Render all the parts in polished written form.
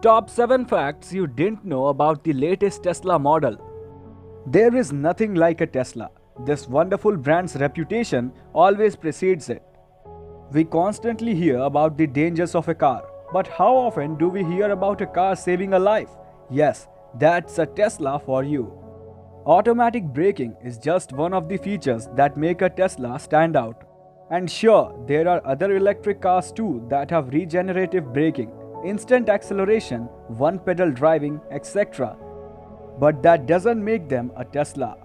Top 7 facts you didn't know about the latest Tesla model. There is nothing like a Tesla. This wonderful brand's reputation always precedes it. We constantly hear about the dangers of a car, but how often do we hear about a car saving a life? Yes, that's a Tesla for you. Automatic braking is just one of the features that make a Tesla stand out. And sure, there are other electric cars too that have regenerative braking, instant acceleration, one pedal driving, etc. But that doesn't make them a Tesla.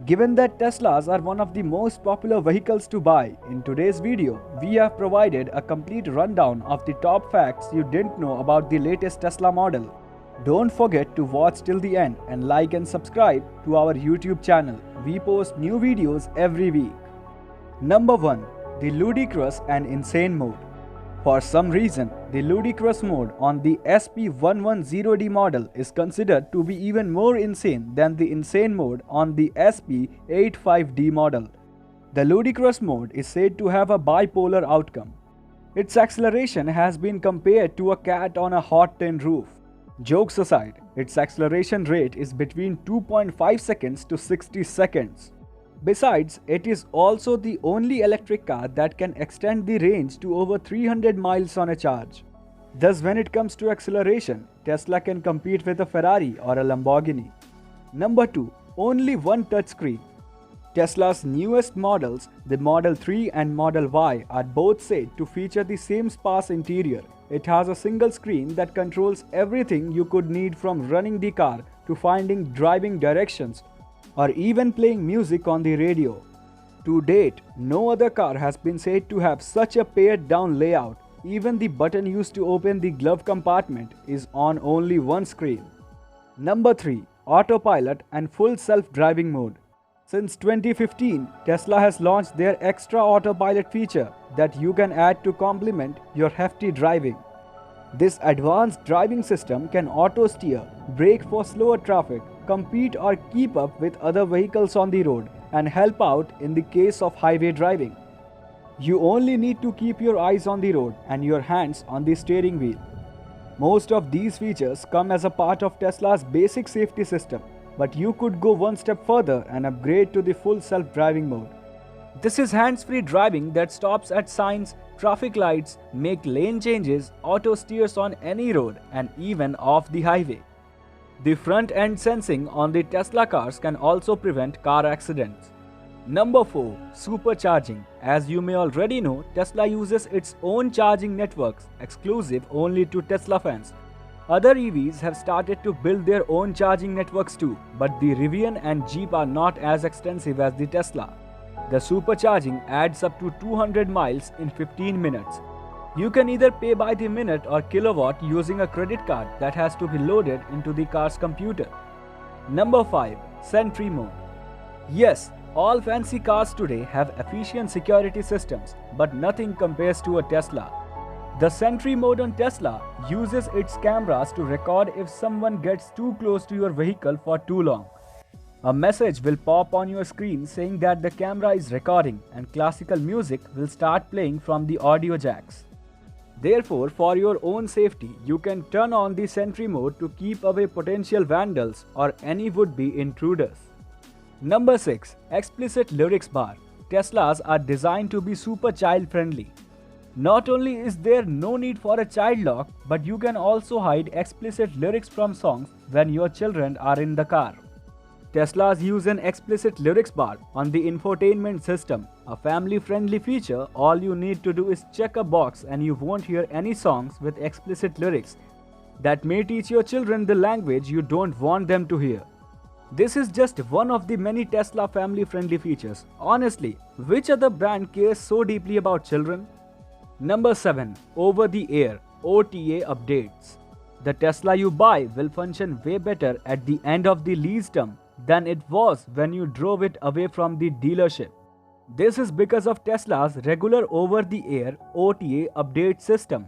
Given that Teslas are one of the most popular vehicles to buy, in today's video, we have provided a complete rundown of the top facts you didn't know about the latest Tesla model. Don't forget to watch till the end and like and subscribe to our YouTube channel. We post new videos every week. Number 1. The ludicrous and insane mode. For some reason, the ludicrous mode on the SP110D model is considered to be even more insane than the insane mode on the SP85D model. The ludicrous mode is said to have a bipolar outcome. Its acceleration has been compared to a cat on a hot tin roof. Jokes aside, its acceleration rate is between 2.5 seconds to 60 seconds. Besides, it is also the only electric car that can extend the range to over 300 miles on a charge. Thus, when it comes to acceleration, Tesla can compete with a Ferrari or a Lamborghini. Number 2. Only one touchscreen. Tesla's newest models, the Model 3 and Model Y, are both said to feature the same sparse interior. It has a single screen that controls everything you could need, from running the car to finding driving directions or even playing music on the radio. To date, no other car has been said to have such a pared down layout. Even the button used to open the glove compartment is on only one screen. Number 3. Autopilot and full self-driving mode. Since 2015, Tesla has launched their extra autopilot feature that you can add to complement your hefty driving. This advanced driving system can auto-steer, brake for slower traffic, compete or keep up with other vehicles on the road, and help out in the case of highway driving. You only need to keep your eyes on the road and your hands on the steering wheel. Most of these features come as a part of Tesla's basic safety system, but you could go one step further and upgrade to the full self-driving mode. This is hands-free driving that stops at signs, traffic lights, make lane changes, auto steers on any road, and even off the highway. The front-end sensing on the Tesla cars can also prevent car accidents. Number 4. Supercharging. As you may already know, Tesla uses its own charging networks, exclusive only to Tesla fans. Other EVs have started to build their own charging networks too, but the Rivian and Jeep are not as extensive as the Tesla. The supercharging adds up to 200 miles in 15 minutes. You can either pay by the minute or kilowatt using a credit card that has to be loaded into the car's computer. Number 5. Sentry mode. Yes, all fancy cars today have efficient security systems, but nothing compares to a Tesla. The Sentry mode on Tesla uses its cameras to record if someone gets too close to your vehicle for too long. A message will pop on your screen saying that the camera is recording, and classical music will start playing from the audio jacks. Therefore, for your own safety, you can turn on the Sentry mode to keep away potential vandals or any would-be intruders. Number 6. Explicit lyrics bar. Teslas are designed to be super child-friendly. Not only is there no need for a child lock, but you can also hide explicit lyrics from songs when your children are in the car. Teslas use an explicit lyrics bar on the infotainment system, a family-friendly feature. All you need to do is check a box and you won't hear any songs with explicit lyrics that may teach your children the language you don't want them to hear. This is just one of the many Tesla family-friendly features. Honestly, which other brand cares so deeply about children? Number 7. Over-the-air OTA updates. The Tesla you buy will function way better at the end of the lease term than it was when you drove it away from the dealership. This is because of Tesla's regular over-the-air OTA update system.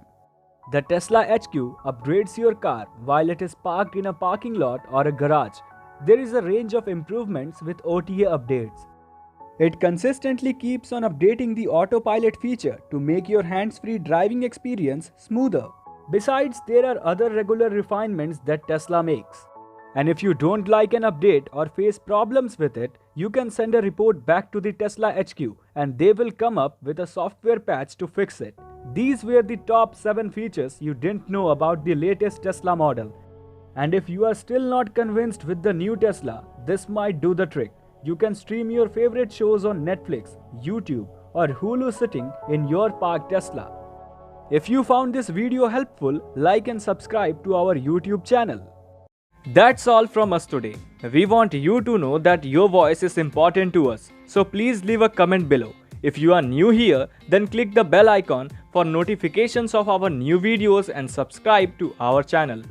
The Tesla HQ upgrades your car while it is parked in a parking lot or a garage. There is a range of improvements with OTA updates. It consistently keeps on updating the autopilot feature to make your hands-free driving experience smoother. Besides, there are other regular refinements that Tesla makes. And if you don't like an update or face problems with it, you can send a report back to the Tesla HQ and they will come up with a software patch to fix it. These were the top 7 features you didn't know about the latest Tesla model. And if you are still not convinced with the new Tesla, this might do the trick. You can stream your favorite shows on Netflix, YouTube, or Hulu sitting in your parked Tesla. If you found this video helpful, like and subscribe to our YouTube channel. That's all from us today. We want you to know that your voice is important to us, so please leave a comment below. If you are new here, then click the bell icon for notifications of our new videos and subscribe to our channel.